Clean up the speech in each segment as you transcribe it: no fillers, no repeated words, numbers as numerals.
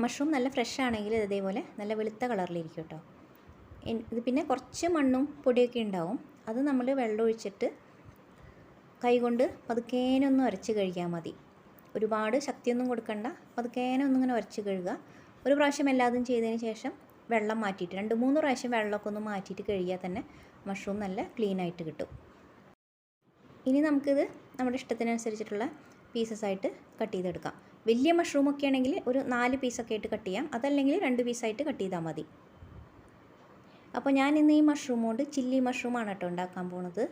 Mushroom നല്ല fresh ആണെങ്കിൽ ഇതേപോലെ നല്ല വെളുത്ത കളറിലിരിക്കും കേട്ടോ. ഇത് പിന്നെ കുറച്ച് മണ്ണും പൊടിയൊക്കെ ഉണ്ടാവും. അത് നമ്മൾ വെള്ളം ഒഴിച്ചിട്ട് കൈകൊണ്ട് പതുക്കേനൊന്ന് ഉരച്ച് കഴുകിയാൽ മതി. ഒരുപാട് ശക്തിയൊന്നും കൊടുക്കണ്ട, പതുക്കേനൊന്നും ഇങ്ങനെ ഉരച്ച് കഴുകുക. ഒരു പ്രാവശ്യം എല്ലാതും ചെയ്തതിന് ശേഷം വെള്ളം മാറ്റിയിട്ട് 2-3 പ്രാവശ്യം വെള്ളമൊക്കെ ഒന്ന് മാറ്റിയിട്ട് കഴുകിയാൽ തന്നെ മഷ്റൂം നല്ല ക്ലീനായിട്ട് കിട്ടും. ഇനി നമുക്കിത് നമ്മുടെ ഇഷ്ടത്തിനനുസരിച്ചിട്ടുള്ള പീസസ് ആയിട്ട് കട്ട് ചെയ്തെടുക്കാം. വലിയ മഷ്റൂമൊക്കെ ആണെങ്കിൽ ഒരു 4 പീസൊക്കെ ആയിട്ട് കട്ട് ചെയ്യാം, അതല്ലെങ്കിൽ 2 പീസായിട്ട് കട്ട് ചെയ്താൽ മതി. അപ്പോൾ ഞാൻ ഇന്ന് ഈ മഷ്റൂം കൊണ്ട് ചില്ലി മഷ്റൂമാണ് കേട്ടോ ഉണ്ടാക്കാൻ പോകുന്നത്.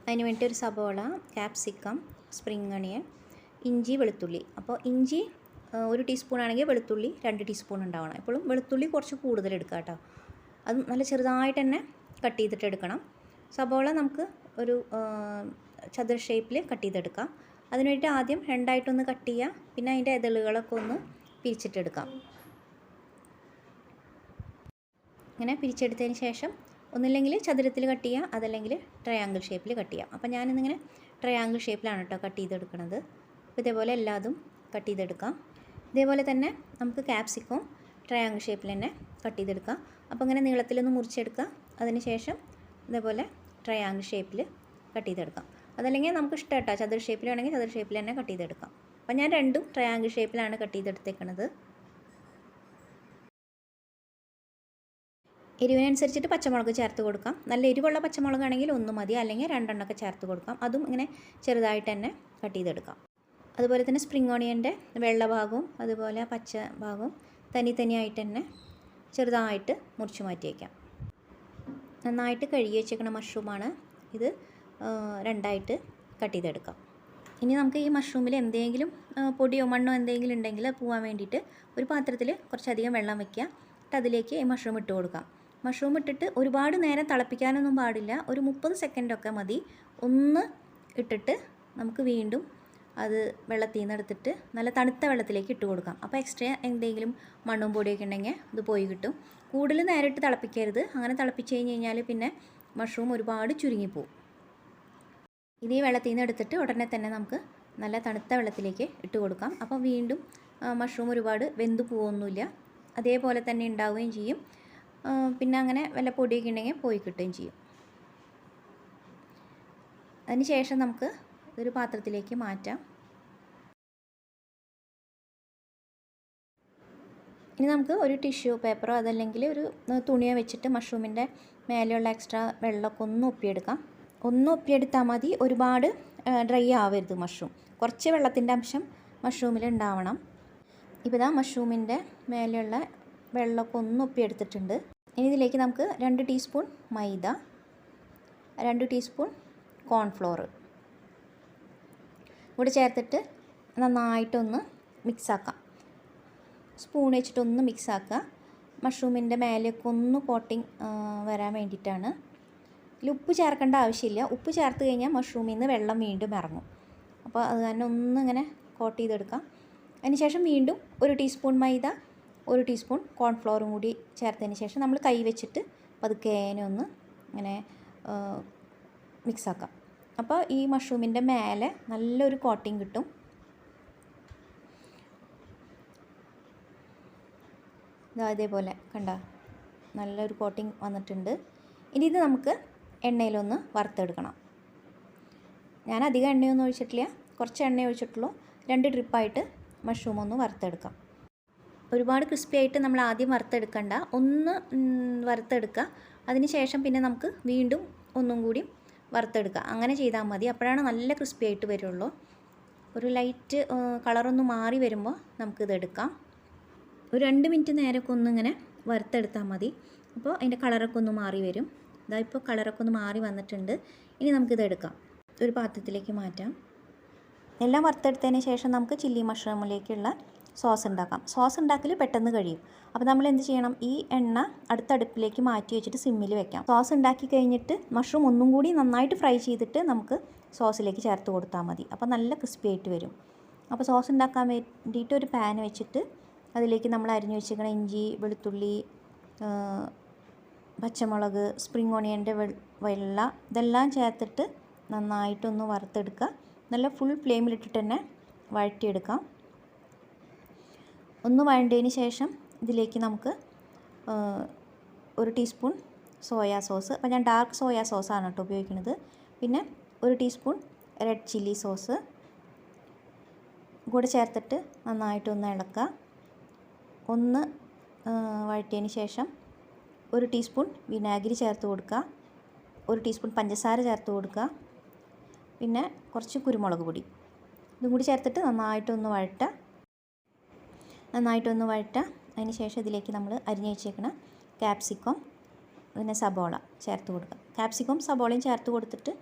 അതിന് വേണ്ടി ഒരു സബോള, ക്യാപ്സിക്കം, സ്പ്രിംഗ് ഒണിയൻ, ഇഞ്ചി, വെളുത്തുള്ളി. അപ്പോൾ ഇഞ്ചി 1 ടീസ്പൂൺ ആണെങ്കിൽ വെളുത്തുള്ളി 2 ടീസ്പൂൺ ഉണ്ടാവണം. എപ്പോഴും വെളുത്തുള്ളി കുറച്ച് കൂടുതൽ എടുക്കുക കേട്ടോ. അത് നല്ല ചെറുതായിട്ട് തന്നെ കട്ട് ചെയ്തിട്ട് എടുക്കണം. സബോള നമുക്ക് ഒരു ചതുര ഷേപ്പിൽ കട്ട് ചെയ്തെടുക്കാം. അതിന് വേണ്ടി ആദ്യം 2ആയിട്ടൊന്ന് കട്ട് ചെയ്യുക, പിന്നെ അതിൻ്റെ ഇതളുകളൊക്കെ ഒന്ന് പിരിച്ചിട്ടെടുക്കാം. ഇങ്ങനെ പിരിച്ചെടുത്തതിന് ശേഷം ഒന്നില്ലെങ്കിൽ ചതുരത്തിൽ കട്ട് ചെയ്യുക, അതല്ലെങ്കിൽ ട്രയാങ്കിൾ ഷേപ്പിൽ കട്ട് ചെയ്യാം. അപ്പോൾ ഞാനിന്നിങ്ങനെ ട്രയാങ്കിൾ ഷേപ്പിലാണ് കേട്ടോ കട്ട് ചെയ്തെടുക്കുന്നത്. അപ്പോൾ ഇതേപോലെ എല്ലാതും കട്ട് ചെയ്തെടുക്കാം. ഇതേപോലെ തന്നെ നമുക്ക് ക്യാപ്സിക്കവും ട്രയാങ്കിൾ ഷേപ്പിൽ തന്നെ കട്ട് ചെയ്തെടുക്കാം. അപ്പോൾ ഇങ്ങനെ നീളത്തിലൊന്ന് മുറിച്ചെടുക്കുക. അതിന് ശേഷം ഇതേപോലെ ട്രയാങ്കിൾ ഷേപ്പിൽ കട്ട് ചെയ്തെടുക്കാം. അതല്ലെങ്കിൽ നമുക്ക് ഇഷ്ടം കേട്ടോ, ചതുര ഷേപ്പിൽ വേണമെങ്കിൽ ചതുര ഷേപ്പിൽ തന്നെ കട്ട് ചെയ്തെടുക്കാം. അപ്പോൾ ഞാൻ രണ്ടും ട്രയാങ്കിൾ ഷേപ്പിലാണ് കട്ട് ചെയ്തെടുത്തേക്കുന്നത്. എരിവിനനുസരിച്ചിട്ട് പച്ചമുളക് ചേർത്ത് കൊടുക്കാം. നല്ല എരിവുള്ള പച്ചമുളകാണെങ്കിൽ 1 മതി, അല്ലെങ്കിൽ 2 എണ്ണമൊക്കെ ചേർത്ത് കൊടുക്കാം. അതും ഇങ്ങനെ ചെറുതായിട്ട് തന്നെ കട്ട് ചെയ്തെടുക്കാം. അതുപോലെ തന്നെ സ്പ്രിംഗ് ഓണിയൻ്റെ വെള്ള ഭാഗവും അതുപോലെ പച്ച ഭാഗവും തനിയായിട്ട് തന്നെ ചെറുതായിട്ട് മുറിച്ച് മാറ്റി വയ്ക്കാം. നന്നായിട്ട് കഴുകി വെച്ചേക്കുന്ന മഷ്റൂമാണ് ഇത്. 2ആയിട്ട് കട്ട് ചെയ്തെടുക്കാം. ഇനി നമുക്ക് ഈ മഷ്റൂമിൽ എന്തെങ്കിലും പൊടിയോ മണ്ണോ എന്തെങ്കിലും ഉണ്ടെങ്കിൽ അത് പോകാൻ വേണ്ടിയിട്ട് ഒരു പാത്രത്തിൽ കുറച്ചധികം വെള്ളം വയ്ക്കുക. എന്നിട്ട് അതിലേക്ക് ഈ മഷ്റൂം ഇട്ട് കൊടുക്കാം. മഷ്റൂം ഇട്ടിട്ട് ഒരുപാട് നേരം തിളപ്പിക്കാനൊന്നും പാടില്ല. ഒരു 30 സെക്കൻഡൊക്കെ മതി. ഒന്ന് ഇട്ടിട്ട് നമുക്ക് വീണ്ടും അത് വെള്ളത്തിൽ നിന്ന് എടുത്തിട്ട് നല്ല തണുത്ത വെള്ളത്തിലേക്ക് ഇട്ട് കൊടുക്കാം. അപ്പോൾ എക്സ്ട്രാ എന്തെങ്കിലും മണ്ണും പൊടിയൊക്കെ ഉണ്ടെങ്കിൽ അത് പോയി കിട്ടും. കൂടുതൽ നേരിട്ട് തിളപ്പിക്കരുത്. അങ്ങനെ തിളപ്പിച്ച് കഴിഞ്ഞാൽ പിന്നെ മഷ്റൂം ഒരുപാട് ചുരുങ്ങിപ്പോവും. ഇത് ഈ വെള്ളത്തിൽ നിന്ന് എടുത്തിട്ട് ഉടനെ തന്നെ നമുക്ക് നല്ല തണുത്ത വെള്ളത്തിലേക്ക് ഇട്ട് കൊടുക്കാം. അപ്പോൾ വീണ്ടും മഷ്റൂം ഒരുപാട് വെന്ത് പോവുകയൊന്നുമില്ല, അതേപോലെ തന്നെ ഉണ്ടാവുകയും ചെയ്യും. പിന്നെ അങ്ങനെ വല്ല പൊടിയൊക്കെ ഉണ്ടെങ്കിൽ പോയി കിട്ടുകയും ചെയ്യും. അതിന് ശേഷം നമുക്ക് ഒരു പാത്രത്തിലേക്ക് മാറ്റാം. ഇനി നമുക്ക് ഒരു ടിഷ്യൂ പേപ്പറോ അതല്ലെങ്കിൽ ഒരു തുണിയോ വെച്ചിട്ട് മഷ്റൂമിൻ്റെ മേലെയുള്ള എക്സ്ട്രാ വെള്ളമൊക്കെ ഒന്ന് ഒപ്പിയെടുക്കാം. ഒന്ന് ഒപ്പിയെടുത്താൽ മതി, ഒരുപാട് ഡ്രൈ ആവരുത് മഷ്റൂം. കുറച്ച് വെള്ളത്തിൻ്റെ അംശം മഷ്റൂമിൽ ഉണ്ടാവണം. ഇപ്പോൾ ഇതാ മഷ്റൂമിൻ്റെ മേലെയുള്ള വെള്ളമൊക്കെ ഒന്ന് ഒപ്പിയെടുത്തിട്ടുണ്ട്. ഇനി ഇതിലേക്ക് നമുക്ക് 2 ടീസ്പൂൺ മൈദ, 2 ടീസ്പൂൺ കോൺഫ്ലോർ കൂടി ചേർത്തിട്ട് നന്നായിട്ടൊന്ന് മിക്സാക്കാം. സ്പൂൺ വെച്ചിട്ടൊന്ന് മിക്സാക്കുക. മഷ്റൂമിൻ്റെ മേലെയൊക്കെ ഒന്ന് കോട്ടിങ് വരാൻ വേണ്ടിയിട്ടാണ്. ഇതിൽ ഉപ്പ് ചേർക്കേണ്ട ആവശ്യമില്ല. ഉപ്പ് ചേർത്ത് കഴിഞ്ഞാൽ മഷ്റൂമിൽ നിന്ന് വെള്ളം വീണ്ടും ഇറങ്ങും. അപ്പോൾ അത് തന്നെ ഒന്നിങ്ങനെ കോട്ട് ചെയ്തെടുക്കാം. അതിനുശേഷം വീണ്ടും 1 ടീസ്പൂൺ മൈദ, 1 ടീസ്പൂൺ കോൺഫ്ലോറും കൂടി ചേർത്തതിന് ശേഷം നമ്മൾ കൈ വെച്ചിട്ട് പതുക്കേനെ ഒന്ന് ഇങ്ങനെ മിക്സാക്കാം. അപ്പോൾ ഈ മഷ്റൂമിൻ്റെ മേലെ നല്ലൊരു കോട്ടിങ് കിട്ടും. ഇതേപോലെ കണ്ട നല്ലൊരു കോട്ടിങ് വന്നിട്ടുണ്ട്. ഇനി ഇത് നമുക്ക് എണ്ണയിലൊന്ന് വറുത്തെടുക്കണം. ഞാൻ അധികം എണ്ണയൊന്നും ഒഴിച്ചിട്ടില്ല, കുറച്ച് എണ്ണ ഒഴിച്ചിട്ടുള്ളൂ. 2 ട്രിപ്പായിട്ട് മഷ്റൂം ഒന്ന് വറുത്തെടുക്കാം. ഒരുപാട് ക്രിസ്പി ആയിട്ട് നമ്മൾ ആദ്യം വറുത്തെടുക്കണ്ട, ഒന്ന് വറുത്തെടുക്കുക. അതിന് ശേഷം പിന്നെ നമുക്ക് വീണ്ടും ഒന്നും കൂടി വറുത്തെടുക്കുക. അങ്ങനെ ചെയ്താൽ മതി. അപ്പോഴാണ് നല്ല ക്രിസ്പി ആയിട്ട് വരുള്ളൂ. ഒരു ലൈറ്റ് കളറൊന്ന് മാറി വരുമ്പോൾ നമുക്കിത് എടുക്കാം. ഒരു 2 മിനിറ്റ് നേരമൊക്കെ ഒന്നിങ്ങനെ വറുത്തെടുത്താൽ മതി. അപ്പോൾ അതിൻ്റെ കളറൊക്കെ ഒന്ന് മാറി വരും. ഇപ്പോൾ കളറൊക്കെ ഒന്ന് മാറി വന്നിട്ടുണ്ട്. ഇനി നമുക്കിത് എടുക്കാം. ഒരു പാത്രത്തിലേക്ക് മാറ്റാം. എല്ലാം വറുത്തെടുത്തതിന് ശേഷം നമുക്ക് ചില്ലി മഷ്റൂമിലേക്കുള്ള സോസ് ഉണ്ടാക്കാം. സോസ് ഉണ്ടാക്കൽ പെട്ടെന്ന് കഴിയും. അപ്പോൾ നമ്മൾ എന്ത് ചെയ്യണം, ഈ എണ്ണ അടുത്ത അടുപ്പിലേക്ക് മാറ്റി വെച്ചിട്ട് സിമ്മിൽ വെക്കാം. സോസ് ഉണ്ടാക്കി കഴിഞ്ഞിട്ട് മഷ്റൂം ഒന്നും കൂടി നന്നായിട്ട് ഫ്രൈ ചെയ്തിട്ട് നമുക്ക് സോസിലേക്ക് ചേർത്ത് കൊടുത്താൽ മതി. അപ്പോൾ നല്ല ക്രിസ്പി ആയിട്ട് വരും. അപ്പോൾ സോസ് ഉണ്ടാക്കാൻ വേണ്ടിയിട്ട് ഒരു പാൻ വെച്ചിട്ട് അതിലേക്ക് നമ്മൾ അരിഞ്ഞു വെച്ചിരിക്കുന്ന ഇഞ്ചി, വെളുത്തുള്ളി, പച്ചമുളക്, സ്പ്രിംഗ് ഓണിയൻ്റെ വെള്ള ഇതെല്ലാം ചേർത്തിട്ട് നന്നായിട്ടൊന്ന് വറുത്തെടുക്കുക. നല്ല ഫുൾ ഫ്ലെയിമിലിട്ടിട്ട് തന്നെ വഴറ്റിയെടുക്കാം. ഒന്ന് വഴണ്ടതിന് ശേഷം ഇതിലേക്ക് നമുക്ക് 1 ടീസ്പൂൺ സോയാ സോസ്, അപ്പോൾ ഞാൻ ഡാർക്ക് സോയാ സോസാണ് കേട്ടോ ഉപയോഗിക്കുന്നത്. പിന്നെ 1 ടീസ്പൂൺ റെഡ് ചില്ലി സോസ് കൂടെ ചേർത്തിട്ട് നന്നായിട്ടൊന്ന് ഇളക്കുക. ഒന്ന് വഴറ്റിയതിന് ശേഷം 1 ടീസ്പൂൺ വിനാഗിരി ചേർത്ത് കൊടുക്കുക, 1 ടീസ്പൂൺ പഞ്ചസാര ചേർത്ത് കൊടുക്കുക, പിന്നെ കുറച്ച് കുരുമുളക് പൊടി ഇതും കൂടി ചേർത്തിട്ട് നന്നായിട്ടൊന്ന് വഴറ്റുക. അതിന് ശേഷം ഇതിലേക്ക് നമ്മൾ അരിഞ്ഞ് വെച്ചേക്കണ ക്യാപ്സിക്കം പിന്നെ സബോള ചേർത്ത് കൊടുക്കുക. ക്യാപ്സിക്കം സബോളയും ചേർത്ത് കൊടുത്തിട്ട്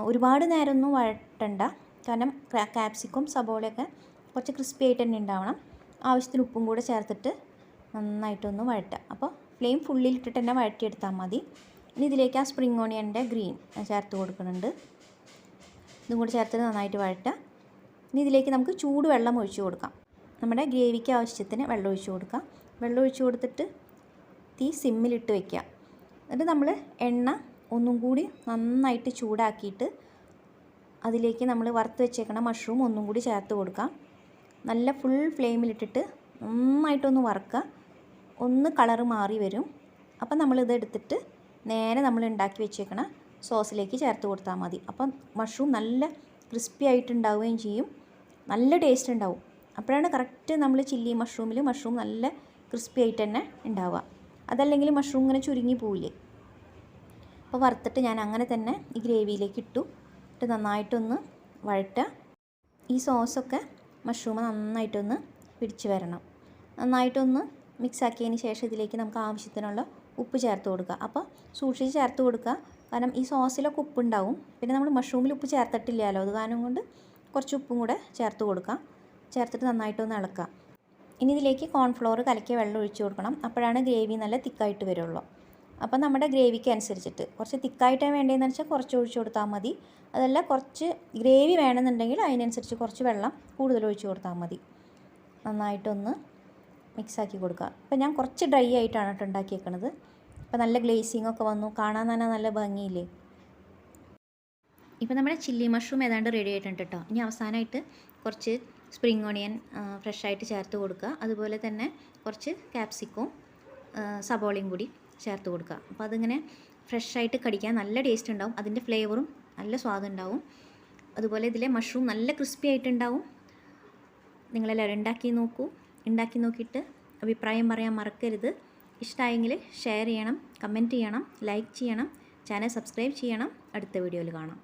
ഒരുപാട് നേരമൊന്നും വഴറ്റണ്ട, കാരണം ക്യാപ്സിക്കം സബോളയൊക്കെ കുറച്ച് ക്രിസ്പി ആയിട്ട് തന്നെ ഉണ്ടാവണം. ആവശ്യത്തിന് ഉപ്പും കൂടെ ചേർത്തിട്ട് നന്നായിട്ടൊന്ന് വഴറ്റുക. അപ്പോൾ ഫ്ലെയിം ഫുള്ളിലിട്ടിട്ട് തന്നെ വഴറ്റിയെടുത്താൽ മതി. ഇനി ഇതിലേക്ക് ആ സ്പ്രിംഗ് ഓണിയൻ്റെ ഗ്രീൻ ചേർത്ത് കൊടുക്കുന്നുണ്ട്. ഇതും കൂടി ചേർത്തിട്ട് നന്നായിട്ട് വഴറ്റുക. ഇനി ഇതിലേക്ക് നമുക്ക് ചൂടുവെള്ളം ഒഴിച്ച് കൊടുക്കാം. നമ്മുടെ ഗ്രേവിക്ക് ആവശ്യത്തിന് വെള്ളം ഒഴിച്ച് കൊടുക്കാം. വെള്ളം ഒഴിച്ച് കൊടുത്തിട്ട് തീ സിമ്മിലിട്ട് വയ്ക്കുക. എന്നിട്ട് നമ്മൾ എണ്ണ ഒന്നും കൂടി നന്നായിട്ട് ചൂടാക്കിയിട്ട് അതിലേക്ക് നമ്മൾ വറുത്ത് വെച്ചേക്കണ മഷ്റൂം ഒന്നും കൂടി ചേർത്ത് കൊടുക്കാം. നല്ല ഫുൾ ഫ്ലെയിമിലിട്ടിട്ട് നന്നായിട്ടൊന്ന് വറുക്കുക. ഒന്ന് കളറ് മാറി വരും. അപ്പം നമ്മളിത് എടുത്തിട്ട് നേരെ നമ്മൾ ഉണ്ടാക്കി വെച്ചേക്കണ സോസിലേക്ക് ചേർത്ത് കൊടുത്താൽ മതി. അപ്പം മഷ്റൂം നല്ല ക്രിസ്പി ആയിട്ടുണ്ടാവുകയും ചെയ്യും, നല്ല ടേസ്റ്റ് ഉണ്ടാവും. അപ്പോഴാണ് കറക്റ്റ് നമ്മൾ ചില്ലി മഷ്റൂം നല്ല ക്രിസ്പി ആയിട്ട് തന്നെ ഉണ്ടാവുക. അതല്ലെങ്കിൽ മഷ്റൂം ഇങ്ങനെ ചുരുങ്ങി പോവില്ലേ. അപ്പോൾ വറുത്തിട്ട് ഞാൻ അങ്ങനെ തന്നെ ഈ ഗ്രേവിയിലേക്ക് ഇട്ട് നന്നായിട്ടൊന്ന് വഴറ്റുക. ഈ സോസൊക്കെ മഷ്റൂം നന്നായിട്ടൊന്ന് പിടിച്ച് വരണം. നന്നായിട്ടൊന്ന് മിക്സാക്കിയതിന് ശേഷം ഇതിലേക്ക് നമുക്ക് ആവശ്യത്തിനുള്ള ഉപ്പ് ചേർത്ത് കൊടുക്കുക. അപ്പോൾ സൂക്ഷിച്ച് ചേർത്ത് കൊടുക്കുക, കാരണം ഈ സോസിലൊക്കെ ഉപ്പുണ്ടാവും. പിന്നെ നമ്മൾ മഷ്റൂമിൽ ഉപ്പ് ചേർത്തിട്ടില്ലല്ലോ, അത് കാരണം കൊണ്ട് കുറച്ച് ഉപ്പും കൂടെ ചേർത്ത് കൊടുക്കുക. ചേർത്തിട്ട് നന്നായിട്ടൊന്ന് ഇളക്കുക. ഇനി ഇതിലേക്ക് കോൺഫ്ലോർ കലക്കിയ വെള്ളം ഒഴിച്ച് കൊടുക്കണം. അപ്പോഴാണ് ഗ്രേവി നല്ല തിക്കായിട്ട് വരുള്ളൂ. അപ്പോൾ നമ്മുടെ ഗ്രേവിക്ക് അനുസരിച്ചിട്ട് കുറച്ച് തിക്കായിട്ടാണ് വേണ്ടതെന്ന് വെച്ചാൽ കുറച്ച് ഒഴിച്ച് കൊടുത്താൽ മതി. അതല്ല കുറച്ച് ഗ്രേവി വേണമെന്നുണ്ടെങ്കിൽ അതിനനുസരിച്ച് കുറച്ച് വെള്ളം കൂടുതൽ ഒഴിച്ച് കൊടുത്താൽ മതി. നന്നായിട്ടൊന്ന് മിക്സാക്കി കൊടുക്കുക. അപ്പോൾ ഞാൻ കുറച്ച് ഡ്രൈ ആയിട്ടാണ് കേട്ടോ ഉണ്ടാക്കിയേക്കണത്. അപ്പോൾ നല്ല ഗ്ലേസിങ് ഒക്കെ വന്നു, കാണാൻ തന്നെ നല്ല ഭംഗിയില്ലേ. ഇപ്പോൾ നമ്മുടെ ചില്ലി മഷ്റൂം ഏതാണ്ട് റെഡി ആയിട്ടുണ്ട് കേട്ടോ. ഇനി അവസാനമായിട്ട് കുറച്ച് സ്പ്രിംഗ് ഓണിയൻ ഫ്രഷായിട്ട് ചേർത്ത് കൊടുക്കുക. അതുപോലെ തന്നെ കുറച്ച് ക്യാപ്സിക്കവും സബോളയും കൂടി ചേർത്ത് കൊടുക്കുക. അപ്പോൾ അതിങ്ങനെ ഫ്രഷായിട്ട് കടിക്കാൻ നല്ല ടേസ്റ്റ് ഉണ്ടാവും, അതിൻ്റെ ഫ്ലേവറും നല്ല സ്വാദം ഉണ്ടാവും. അതുപോലെ ഇതിലെ മഷ്റൂം നല്ല ക്രിസ്പി ആയിട്ടുണ്ടാവും. നിങ്ങളെല്ലാവരും ഉണ്ടാക്കി നോക്കിയിട്ട് അഭിപ്രായം പറയാൻ മറക്കരുത്. ഇഷ്ടമായെങ്കിൽ ഷെയർ ചെയ്യണം, കമൻറ്റ് ചെയ്യണം, ലൈക്ക് ചെയ്യണം, ചാനൽ സബ്സ്ക്രൈബ് ചെയ്യണം. അടുത്ത വീഡിയോയിൽ കാണാം.